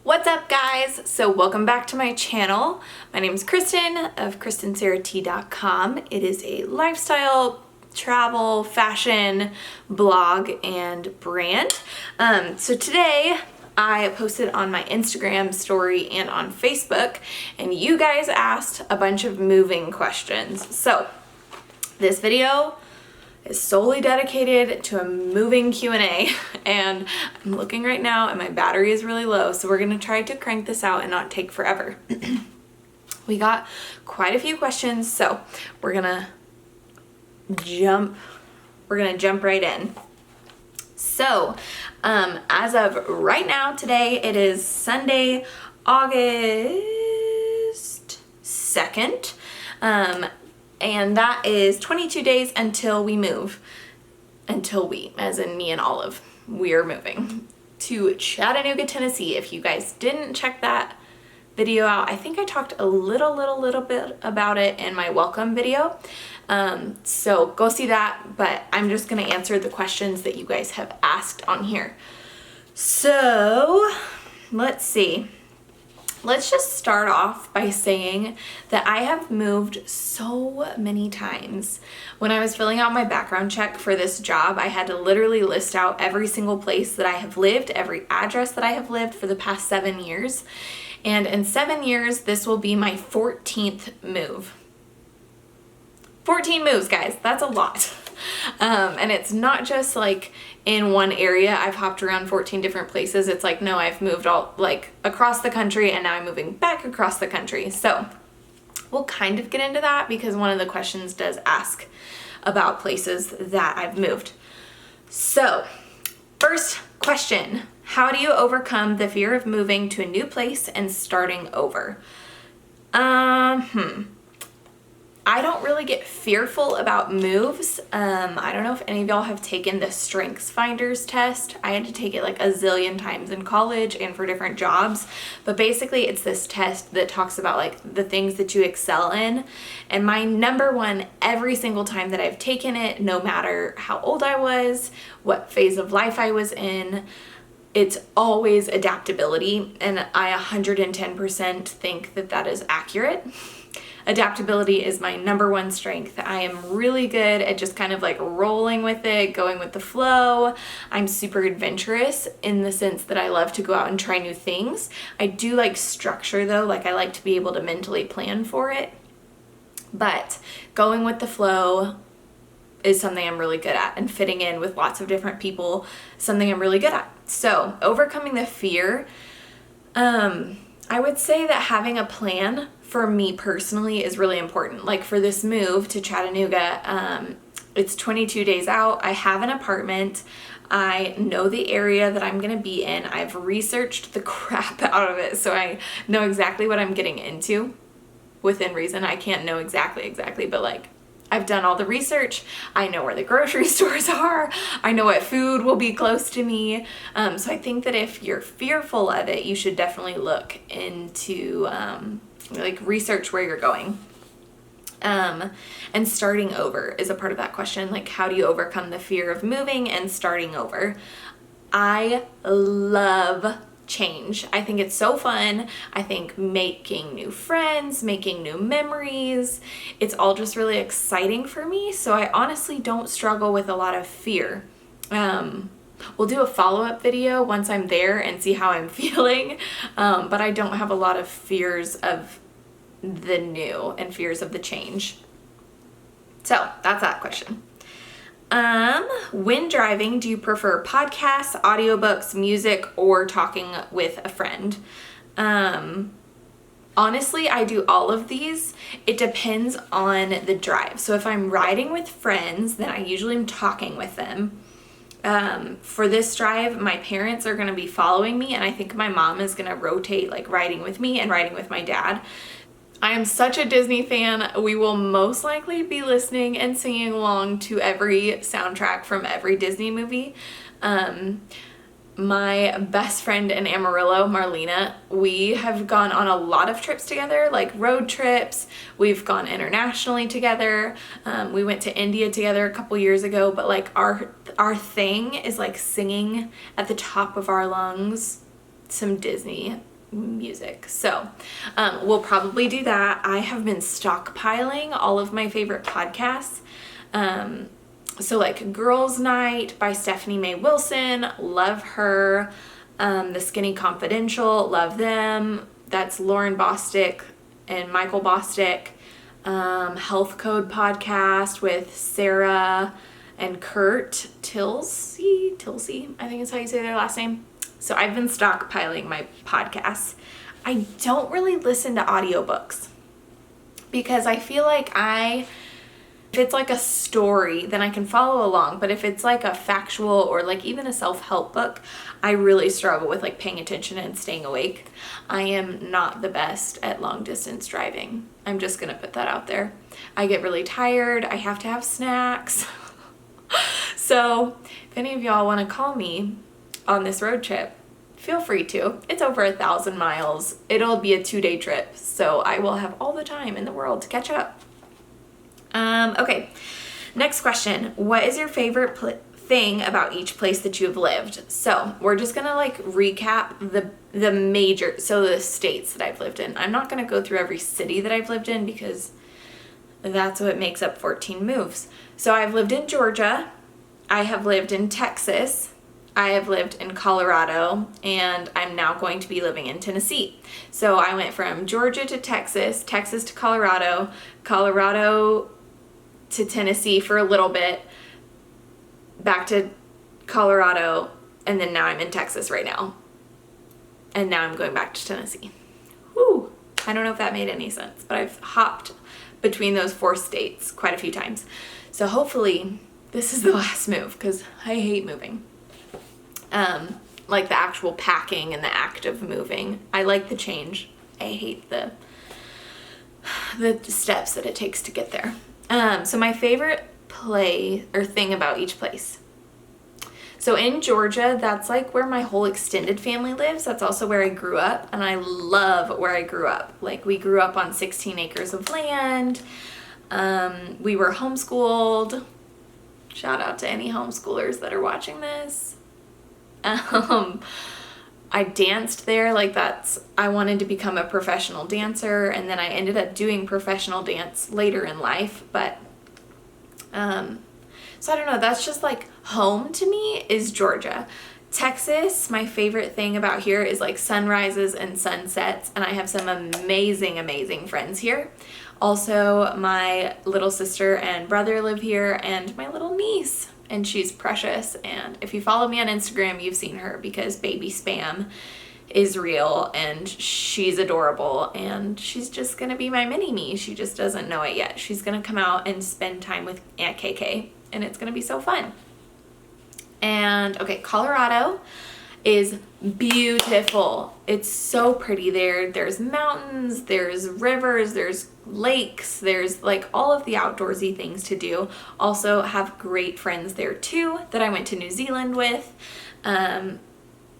What's up, guys? So welcome back to my channel. My name is Kristen of KristenSarahT.com. It is a lifestyle, travel, fashion blog and brand. So today I posted on my Instagram story and on Facebook, and you guys asked a bunch of moving questions. So this video is solely dedicated to a moving Q&A, and I'm looking right now and my battery is really low, so we're gonna try to crank this out and not take forever. We got quite a few questions, so we're gonna jump right in. So as of right now, today it is Sunday, August 2nd. And that is 22 days until we move. Until we, as in me and Olive, we are moving to Chattanooga, Tennessee. If you guys didn't check that video out, I think I talked a little bit about it in my welcome video. So go see that, but I'm just gonna answer the questions that you guys have asked on here. So let's see. Let's just start off by saying that I have moved so many times. When I was filling out my background check for this job, I had to literally list out every single place that I have lived, every address that I have lived for the past 7 years. And in 7 years, this will be my 14th move. 14 moves, guys, that's a lot. And it's not just like in one area. I've hopped around 14 different places. It's like, no, I've moved all like across the country, and now I'm moving back across the country. So we'll kind of get into that because one of the questions does ask about places that I've moved. So first question, how do you overcome the fear of moving to a new place and starting over? I don't really get fearful about moves. I don't know if any of y'all have taken the Strengths Finders test. I had to take it like a zillion times in college and for different jobs. But basically it's this test that talks about like the things that you excel in. And my number one every single time that I've taken it, no matter how old I was, what phase of life I was in, it's always adaptability. And I 110% think that that is accurate. Adaptability is my number one strength. I am really good at just kind of like rolling with it, going with the flow. I'm super adventurous in the sense that I love to go out and try new things. I do like structure though, like I like to be able to mentally plan for it. But going with the flow is something I'm really good at, and fitting in with lots of different people, something I'm really good at. So overcoming the fear, I would say that having a plan for me personally is really important. Like for this move to Chattanooga, it's 22 days out. I have an apartment. I know the area that I'm gonna be in. I've researched the crap out of it, so I know exactly what I'm getting into within reason. I can't know exactly, but like I've done all the research. I know where the grocery stores are. I know what food will be close to me. So I think that if you're fearful of it, you should definitely look into like research where you're going. And starting over is a part of that question. Like, how do you overcome the fear of moving and starting over? I love change. I think it's so fun. I think making new friends, making new memories, it's all just really exciting for me. So I honestly don't struggle with a lot of fear. We'll do a follow-up video once I'm there and see how I'm feeling. But I don't have a lot of fears of the new and fears of the change. So that's that question. When driving, do you prefer podcasts, audiobooks, music, or talking with a friend? Honestly, I do all of these. It depends on the drive. So if I'm riding with friends, then I usually am talking with them. For this drive, my parents are going to be following me, and I think my mom is going to rotate like riding with me and riding with my dad. I am such a Disney fan. We will most likely be listening and singing along to every soundtrack from every Disney movie. My best friend in Amarillo, Marlena, we have gone on a lot of trips together, like road trips. We've gone internationally together. We went to India together a couple years ago, but like our thing is like singing at the top of our lungs some Disney music. So we'll probably do that. I have been stockpiling all of my favorite podcasts. So like Girls Night by Stephanie Mae Wilson, love her. The Skinny Confidential, love them. That's Lauren Bostick and Michael Bostick. Health Code podcast with Sarah and Kurt Tilsey, I think is how you say their last name. So I've been stockpiling my podcasts. I don't really listen to audiobooks because I feel like if it's like a story, then I can follow along. But if it's like a factual or like even a self-help book, I really struggle with like paying attention and staying awake. I am not the best at long distance driving. I'm just going to put that out there. I get really tired. I have to have snacks. So if any of y'all want to call me on this road trip, feel free to. It's over 1,000 miles. It'll be a 2-day trip. So I will have all the time in the world to catch up. Okay, next question. What is your favorite thing about each place that you've lived? So we're just gonna like recap the major, so the states that I've lived in. I'm not gonna go through every city that I've lived in because that's what makes up 14 moves. So I've lived in Georgia, I have lived in Texas, I have lived in Colorado, and I'm now going to be living in Tennessee. So I went from Georgia to Texas, Texas to Colorado, Colorado to Tennessee for a little bit, back to Colorado, and then now I'm in Texas right now. And now I'm going back to Tennessee. Whew. I don't know if that made any sense, but I've hopped between those 4 states quite a few times. So hopefully this is the last move because I hate moving. Like the actual packing and the act of moving. I like the change. I hate the steps that it takes to get there. So my favorite thing about each place. So in Georgia, that's like where my whole extended family lives. That's also where I grew up, and I love where I grew up. Like we grew up on 16 acres of land. We were homeschooled. Shout out to any homeschoolers that are watching this. I danced there, I wanted to become a professional dancer, and then I ended up doing professional dance later in life, but, so I don't know, that's just like home to me is Georgia. Texas, my favorite thing about here is like sunrises and sunsets, and I have some amazing, amazing friends here. Also, my little sister and brother live here, and my little niece. And she's precious, and if you follow me on Instagram, you've seen her because baby Spam is real, and she's adorable, and she's just gonna be my mini-me. She just doesn't know it yet. She's gonna come out and spend time with Aunt KK, and it's gonna be so fun. And okay, Colorado is beautiful. It's so pretty there. There's mountains, there's rivers, there's lakes, there's like all of the outdoorsy things to do. Also have great friends there too that I went to New Zealand with.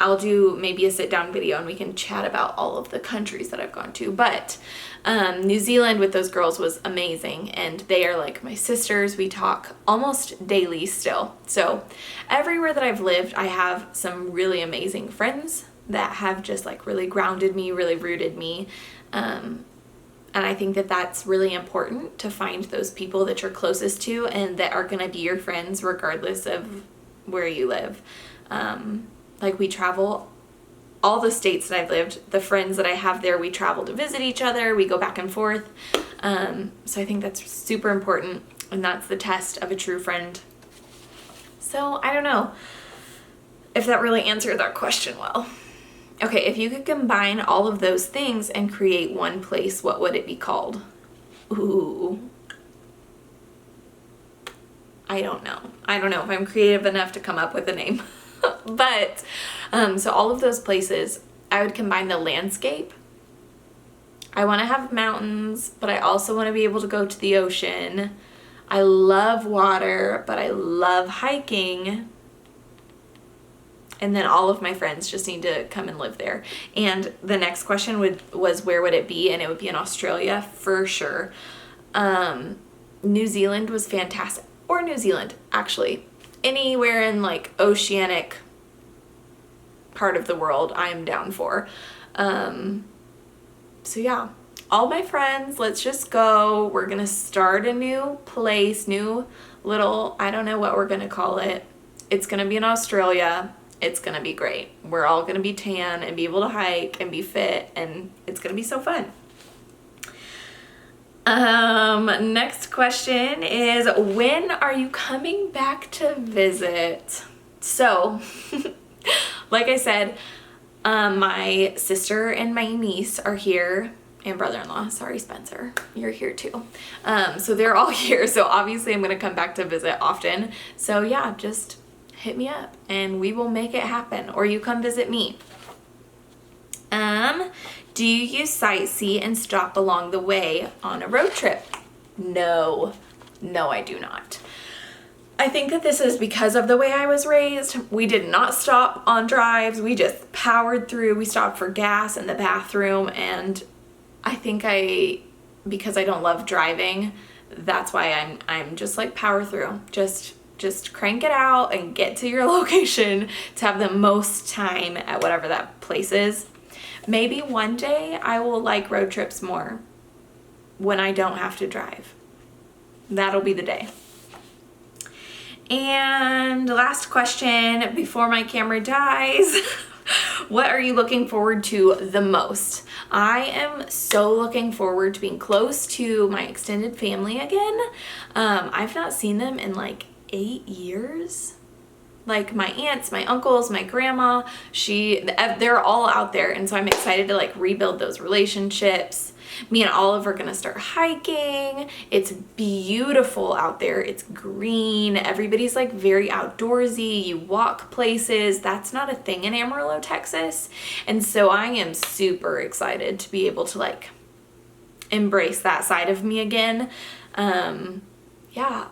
I'll do maybe a sit down video and we can chat about all of the countries that I've gone to. But New Zealand with those girls was amazing, and they are like my sisters. We talk almost daily still. So everywhere that I've lived, I have some really amazing friends that have just like really grounded me, really rooted me. And I think that that's really important, to find those people that you're closest to and that are going to be your friends regardless of where you live. Like we travel all the states that I've lived, the friends that I have there, we travel to visit each other, we go back and forth. So I think that's super important, and that's the test of a true friend. So I don't know if that really answered that question well. Okay, if you could combine all of those things and create one place, what would it be called? Ooh. I don't know. I don't know if I'm creative enough to come up with a name. But, so all of those places, I would combine the landscape. I want to have mountains, but I also want to be able to go to the ocean. I love water, but I love hiking. And then all of my friends just need to come and live there. And the next question was where would it be? And it would be in Australia for sure. New Zealand was fantastic. Or New Zealand, actually. Anywhere in like oceanic part of the world, I am down for. So yeah, all my friends, let's just go. We're gonna start a new place, new little, I don't know what we're gonna call it. It's gonna be in Australia. It's gonna be great. We're all gonna be tan and be able to hike and be fit, and it's gonna be so fun. Next question is, when are you coming back to visit? So, like I said, my sister and my niece are here, and brother-in-law, sorry Spencer, you're here too. So they're all here, so obviously I'm gonna come back to visit often. So yeah, just hit me up and we will make it happen, or you come visit me. Do you sightsee and stop along the way on a road trip? No, I do not. I think that this is because of the way I was raised. We did not stop on drives. We just powered through. We stopped for gas in the bathroom, and I think because I don't love driving, that's why I'm just like power through. Just crank it out and get to your location to have the most time at whatever that place is. Maybe one day I will like road trips more when I don't have to drive. That'll be the day. And last question before my camera dies. What are you looking forward to the most? I am so looking forward to being close to my extended family again. I've not seen them in like 8 years. Like my aunts, my uncles, my grandma, they're all out there. And so I'm excited to like rebuild those relationships. Me and Olive are gonna start hiking. It's beautiful out there. It's green. Everybody's like very outdoorsy. You walk places. That's not a thing in Amarillo, Texas. And so I am super excited to be able to like embrace that side of me again. Yeah.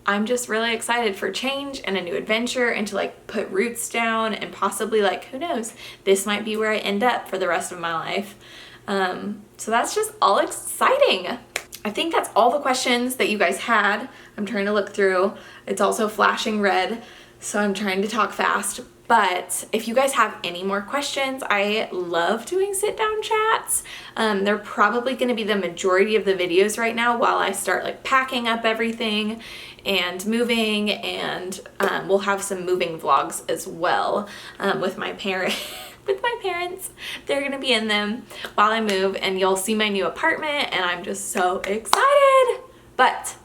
I'm just really excited for change and a new adventure, and to like put roots down, and possibly like, who knows, this might be where I end up for the rest of my life. So that's just all exciting. I think that's all the questions that you guys had. I'm trying to look through. It's also flashing red, so I'm trying to talk fast. But if you guys have any more questions, I love doing sit down chats. They're probably going to be the majority of the videos right now while I start like packing up everything and moving, and we'll have some moving vlogs as well with my parents. They're gonna be in them while I move, and you'll see my new apartment, and I'm just so excited. But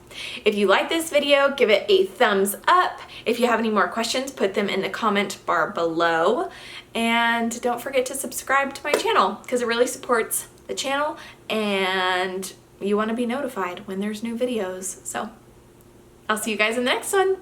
if you like this video, give it a thumbs up. If you have any more questions, put them in the comment bar below, and don't forget to subscribe to my channel because it really supports the channel, and you want to be notified when there's new videos. So I'll see you guys in the next one.